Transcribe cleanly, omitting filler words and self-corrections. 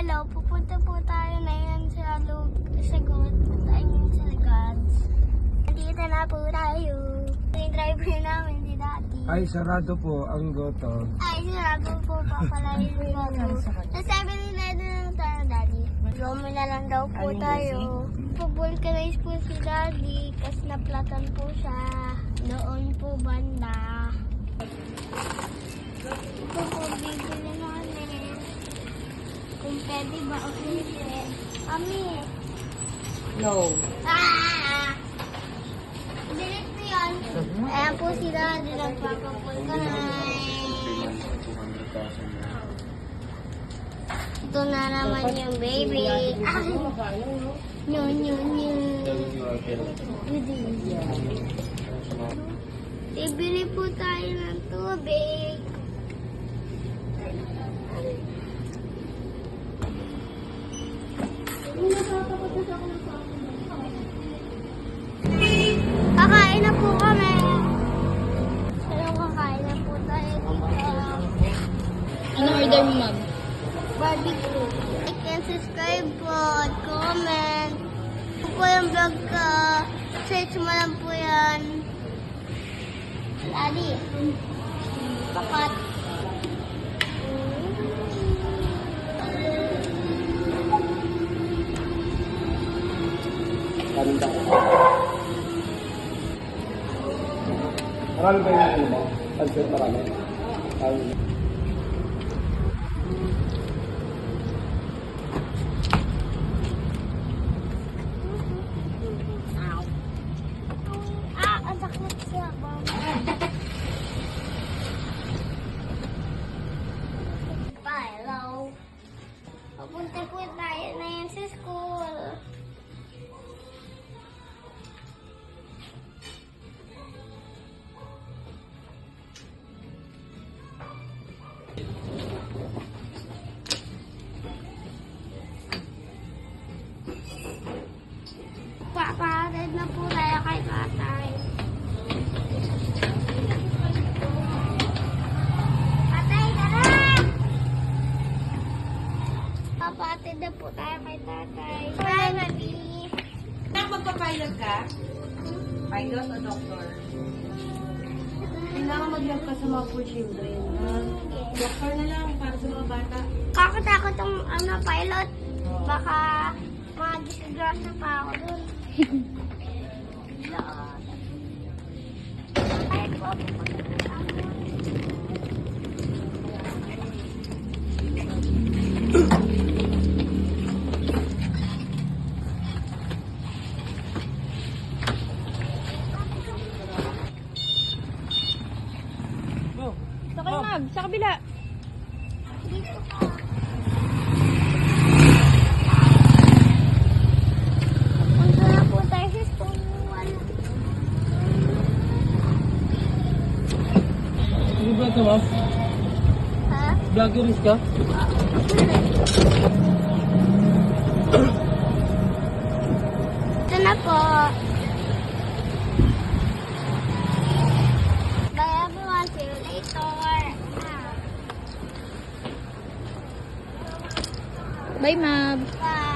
Hello, pupunta po tayo na yan sa Sagot. I mean sa Gods. Nandito na po tayo. Yung driver namin, si Daddy. Ay, sarado po ang goto. Ay, sarado po pa pala yung goto. Sa 7-Eleven lang tayo, Daddy. Lomo na lang daw po tayo. Pabulkanize po si Daddy kasi naplatan po siya. Doon po banda. Ito po, bibili namin. Kung pwede ba o hindi. Kami. No. Delete mo yan. Ayan po si Daddy nagpapapulkanize. Ito na naman yung baby. Yun. Bibili po tayo ng tubig. Kakain na po kami. Pero kakain na po tayo dito. Ano order mo, ma'am? Barbecue. Like and subscribe po at comment. Ito po yung vlog ko. Search mo lang po yan. Daddy. Pakat. Ganda. Marami ba yung ano mo? Pansit marami? Ang sakit siya. Hello. Papunta po tayo na yan sa school. Papahatid na po tayo kay tatay. Tatay, tara! Papahatid na po tayo kay tatay. Bye, Mami. Anak, magpa-pilot ka? Pilot o doctor? Kailangan mag-love ka sa mga poor children, ha? Doctor na lang para sa mga bata. Kakot ang pilot. Baka mag-disgrasya pa ako dun. Ay, po. Sakay, ma'am. Sa kabila. Dito ka. Punta na po tayo sa school. Ano ba ito, ma'am? Ha? Vloggerist ka? Ito na po. Bye everyone. See you later. Bye, ma'am. Bye.